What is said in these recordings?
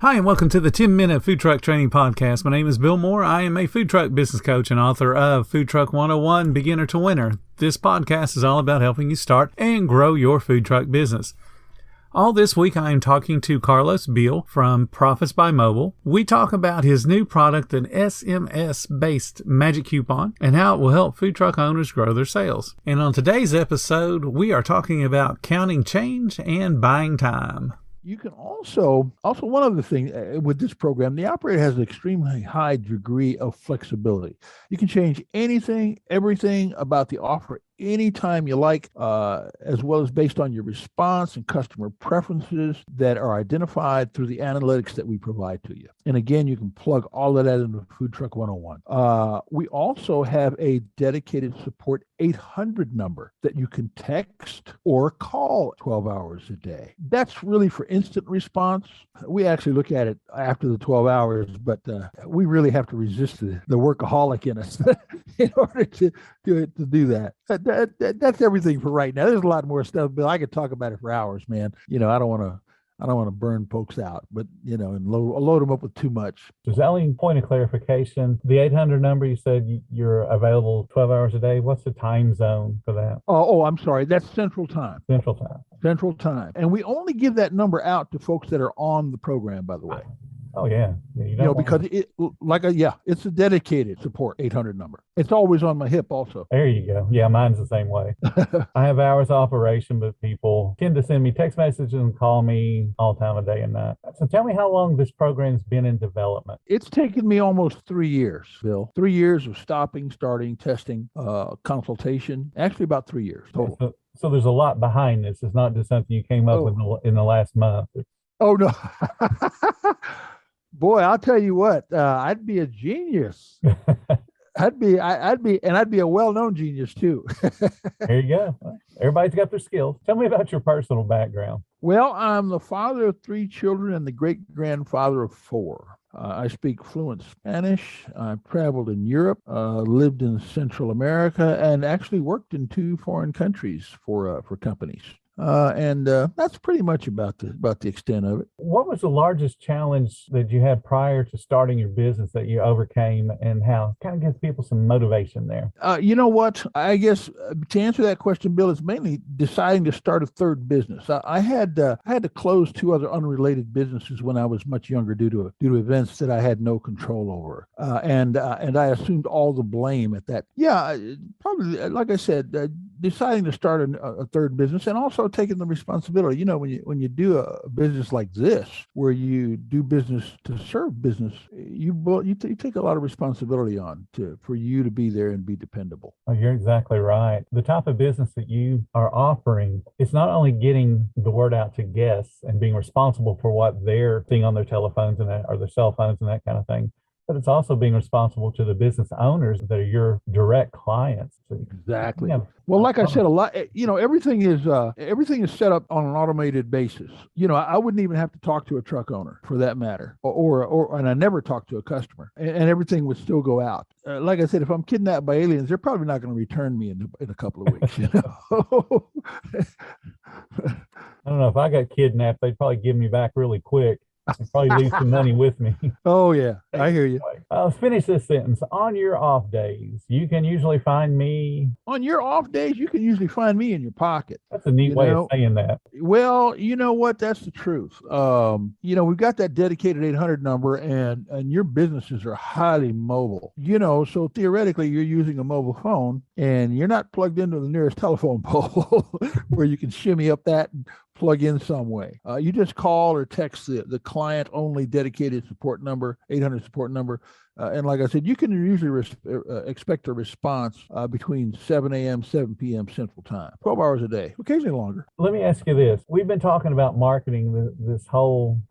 Hi, and welcome to the 10-Minute Food Truck Training Podcast. My name is Bill Moore. I am a food truck business coach and author of Food Truck 101, Beginner to Winner. This podcast is all about helping you start and grow your food truck business. All this week, I am talking to Carlos Beal from Profits by Mobile. We talk about his new product, an SMS-based magic coupon, and how it will help food truck owners grow their sales. And on today's episode, we are talking about counting change and buying time. You can also one other thing with this program, the operator has an extremely high degree of flexibility. You can change anything, everything about the offer anytime you like, as well as based on your response and customer preferences that are identified through the analytics that we provide to you. And again, you can plug all of that into Food Truck 101. We also have a dedicated support 800 number that you can text or call 12 hours a day. That's really for instant response. We actually look at it after the 12 hours, but we really have to resist the workaholic in us in order to do that. That's everything for right now. There's a lot more stuff, Bill. I could talk about it for hours, man. I don't want to burn folks out, but and load them up with too much. Just only point of clarification, the 800 number, you said you're available 12 hours a day. What's the time zone for that? Oh, I'm sorry. That's Central Time. Central Time. And we only give that number out to folks that are on the program, by the way. Oh, yeah. Because it's a dedicated support 800 number. It's always on my hip also. There you go. Yeah, mine's the same way. I have hours of operation, but people tend to send me text messages and call me all time of day and night. So tell me how long this program's been in development. It's taken me almost 3 years, Bill. 3 years of starting, testing, consultation. Actually, about 3 years total. So there's a lot behind this. It's not just something you came up with in the last month. Oh, no. Boy, I'll tell you what, I'd be a genius. I'd be a well-known genius too. There you go. Everybody's got their skills. Tell me about your personal background. Well, I'm the father of 3 children and the great-grandfather of 4. I speak fluent Spanish. I've traveled in Europe, lived in Central America, and actually worked in 2 foreign countries for companies. And that's pretty much about the extent of it. What was the largest challenge that you had prior to starting your business that you overcame, and how? Kind of gives people some motivation there. You know what? I guess to answer that question, Bill, it's mainly deciding to start a third business. I had to close 2 other unrelated businesses when I was much younger due to events that I had no control over, and I assumed all the blame at that. Yeah, probably, like I said, deciding to start a third business, and also taking the responsibility. When you do a business like this, where you do business to serve business, you take a lot of responsibility for you to be there and be dependable. Oh, you're exactly right. The type of business that you are offering, it's not only getting the word out to guests and being responsible for what they're seeing on their telephones or their cell phones and that kind of thing, but it's also being responsible to the business owners that are your direct clients. Exactly. Yeah. Well, like I said, a lot. Everything is set up on an automated basis. I wouldn't even have to talk to a truck owner, for that matter, and I never talk to a customer, and everything would still go out. Like I said, if I'm kidnapped by aliens, they're probably not going to return me in a couple of weeks. I don't know, if I got kidnapped, they'd probably give me back really quick. I'd probably leave some money with me. Oh, yeah. I hear you. Let's finish this sentence. On your off days, you can usually find me. On your off days, you can usually find me in your pocket. That's a neat way of saying that. Well, you know what? That's the truth. We've got that dedicated 800 number, and your businesses are highly mobile. So theoretically, you're using a mobile phone, and you're not plugged into the nearest telephone pole where you can shimmy up that and plug in some way. You just call or text the client-only dedicated support number, 800 support number. And like I said, you can usually expect a response between 7 a.m., 7 p.m. Central Time, 12 hours a day, occasionally longer. Let me ask you this. We've been talking about marketing this whole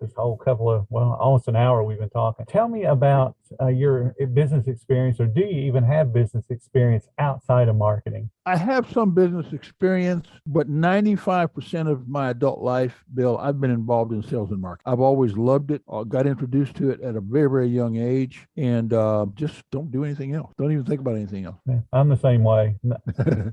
couple of, almost an hour we've been talking. Tell me about your business experience, or do you even have business experience outside of marketing? I have some business experience, but 95% of my adult life, Bill, I've been involved in sales and marketing. I've always loved it. Got introduced to it at a very, very young age, and and just don't do anything else. Don't even think about anything else. Yeah, I'm the same way.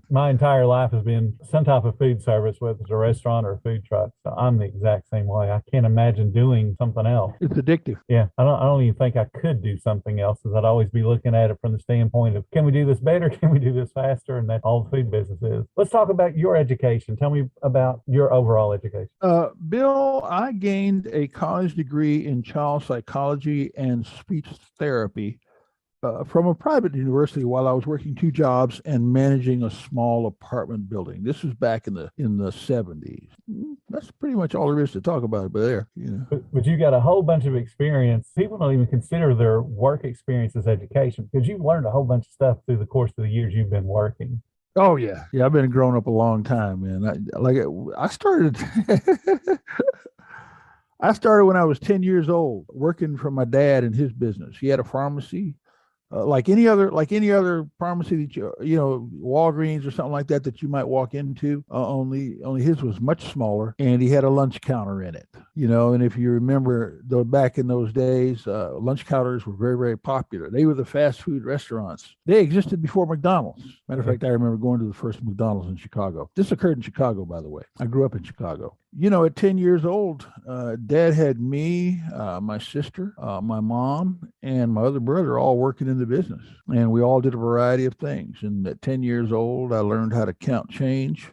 My entire life has been some type of food service, whether it's a restaurant or a food truck. So I'm the exact same way. I can't imagine doing something else. It's addictive. Yeah, I don't even think I could do something else, because I'd always be looking at it from the standpoint of, can we do this better? Can we do this faster? And that's all the food business is. Let's talk about your education. Tell me about your overall education. Bill, I gained a college degree in child psychology and speech therapy from a private university while I was working two jobs and managing a small apartment building. This was back in the 70s. That's pretty much all there is to talk about there. But you got a whole bunch of experience. People don't even consider their work experience as education, because you've learned a whole bunch of stuff through the course of the years you've been working. Oh yeah. I've been growing up a long time, man. I started. I started when I was 10 years old, working for my dad in his business. He had a pharmacy. Like any other pharmacy that Walgreens or something like that you might walk into. Only his was much smaller, and he had a lunch counter in it. And if you remember, though, back in those days, lunch counters were very, very popular. They were the fast food restaurants. They existed before McDonald's. Matter of fact, I remember going to the first McDonald's in Chicago. This occurred in Chicago, by the way. I grew up in Chicago. At 10 years old, Dad had me, my sister, my mom, and my other brother all working in the business. And we all did a variety of things. And at 10 years old, I learned how to count change,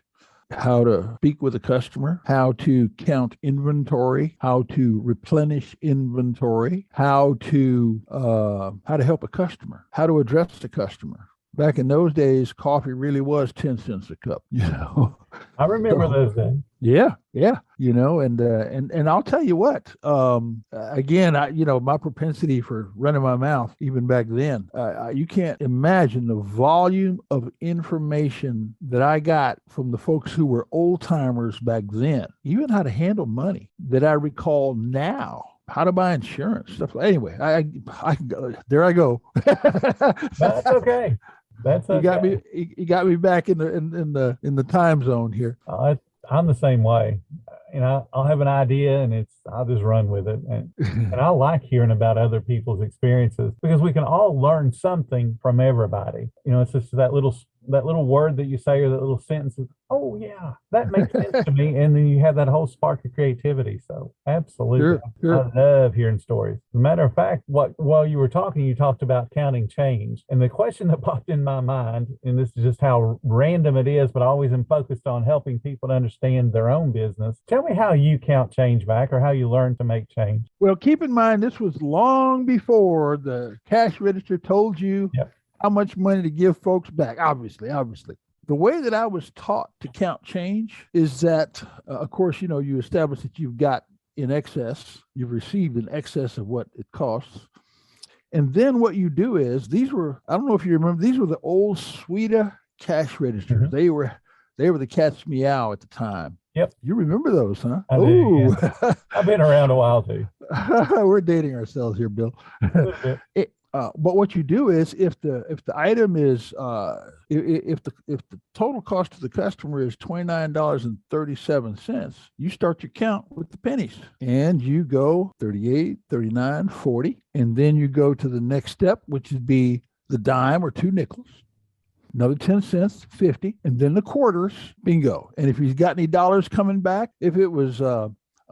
how to speak with a customer, how to count inventory, how to replenish inventory, how to help a customer, how to address the customer. Back in those days, coffee really was 10 cents a cup, I remember those days. Yeah. And I'll tell you what, again, my propensity for running my mouth, even back then, you can't imagine the volume of information that I got from the folks who were old timers back then, even how to handle money, that I recall now. How to buy insurance stuff. Anyway, I there I go. That's okay. That's okay. You got me back in the time zone here. I'm the same way. I'll have an idea and I'll just run with it. And I like hearing about other people's experiences, because we can all learn something from everybody. It's just that little word that you say, or that little sentence is, oh yeah, that makes sense to me. And then you have that whole spark of creativity. So absolutely. Sure. I love hearing stories. As a matter of fact, while you were talking, you talked about counting change. And the question that popped in my mind, and this is just how random it is, but I always am focused on helping people to understand their own business. Tell me how you count change back, or how you learn to make change. Well, keep in mind, this was long before the cash register told you how much money to give folks back. Obviously. The way that I was taught to count change is that, of course, you establish that you've got in excess, you've received in excess of what it costs. And then what you do is, I don't know if you remember, these were the old Sweda cash registers. Mm-hmm. They were the cat's meow at the time. Yep. You remember those, huh? I do, yeah. I've been around a while too. We're dating ourselves here, Bill. But what you do is, if the item is if the total cost to the customer is $29.37, you start your count with the pennies, and you go 38, 39, 40, and then you go to the next step, which would be the dime or 2 nickels. Another 10 cents, 50, and then the quarters, bingo. And if he's got any dollars coming back, if it was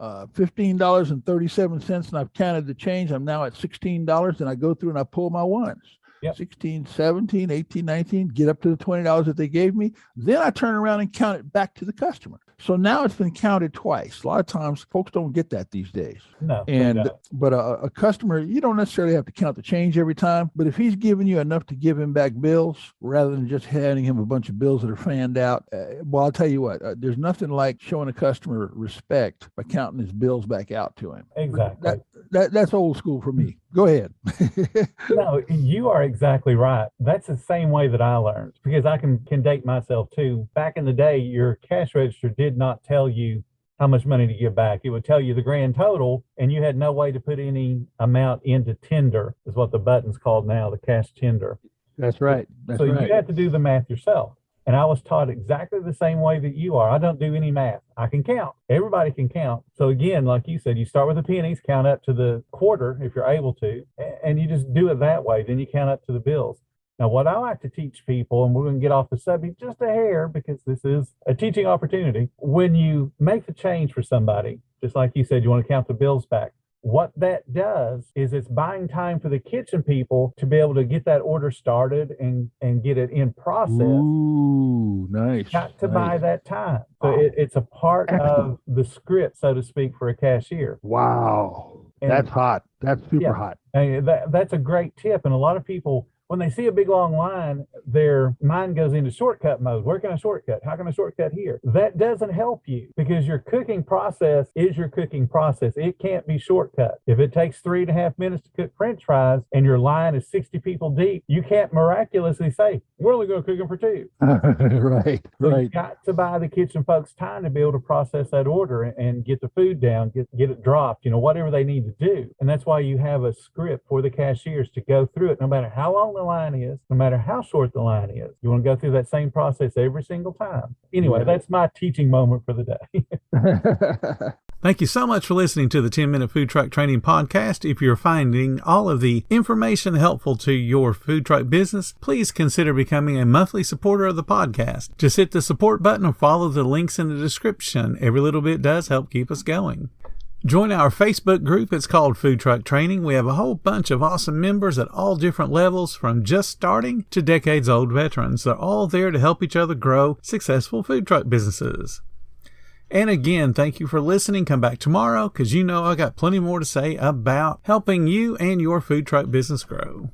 $15.37 and I've counted the change, I'm now at $16, and I go through and I pull my ones. Yep. 16, 17, 18, 19, get up to the $20 that they gave me. Then I turn around and count it back to the customer. So now it's been counted twice. A lot of times folks don't get that these days. No. But a customer, you don't necessarily have to count the change every time, but if he's giving you enough to give him back bills rather than just handing him a bunch of bills that are fanned out, well, I'll tell you what, there's nothing like showing a customer respect by counting his bills back out to him. Exactly. That's old school for me. Go ahead. No, you are exactly right. That's the same way that I learned, because I can date myself too. Back in the day, your cash register did not tell you how much money to give back. It would tell you the grand total, and you had no way to put any amount into tender, is what the button's called now, the cash tender. That's right. So you had to do the math yourself. And I was taught exactly the same way that you are. I don't do any math. I can count. Everybody can count. So again, like you said, you start with the pennies, count up to the quarter if you're able to, and you just do it that way. Then you count up to the bills. Now, what I like to teach people, and we're going to get off the subject just a hair because this is a teaching opportunity. When you make the change for somebody, just like you said, you want to count the bills back. What that does is it's buying time for the kitchen people to be able to get that order started and get it in process. Ooh, nice. Got to nice. buy that time. So it's a part Excellent. of the script, so to speak, for a cashier. Wow. And That's hot. That's super yeah, hot. and that's a great tip. And a lot of people, when they see a big long line, their mind goes into shortcut mode. Where can I shortcut? How can I shortcut here? That doesn't help you because your cooking process is your cooking process. It can't be shortcut. If it takes 3.5 minutes to cook French fries and your line is 60 people deep, you can't miraculously say, we're only going to cook them for 2. Right. So you got to buy the kitchen folks time to be able to process that order and get the food down, get it dropped, whatever they need to do. And that's why you have a script for the cashiers to go through it, no matter how long the line is, no matter how short the line is. You want to go through that same process every single time. Anyway, that's my teaching moment for the day. Thank you so much for listening to the 10-Minute Food Truck Training Podcast. If you're finding all of the information helpful to your food truck business, please consider becoming a monthly supporter of the podcast. Just hit the support button or follow the links in the description. Every little bit does help keep us going. Join our Facebook group. It's called Food Truck Training. We have a whole bunch of awesome members at all different levels, from just starting to decades-old veterans. They're all there to help each other grow successful food truck businesses. And again, thank you for listening. Come back tomorrow because I got plenty more to say about helping you and your food truck business grow.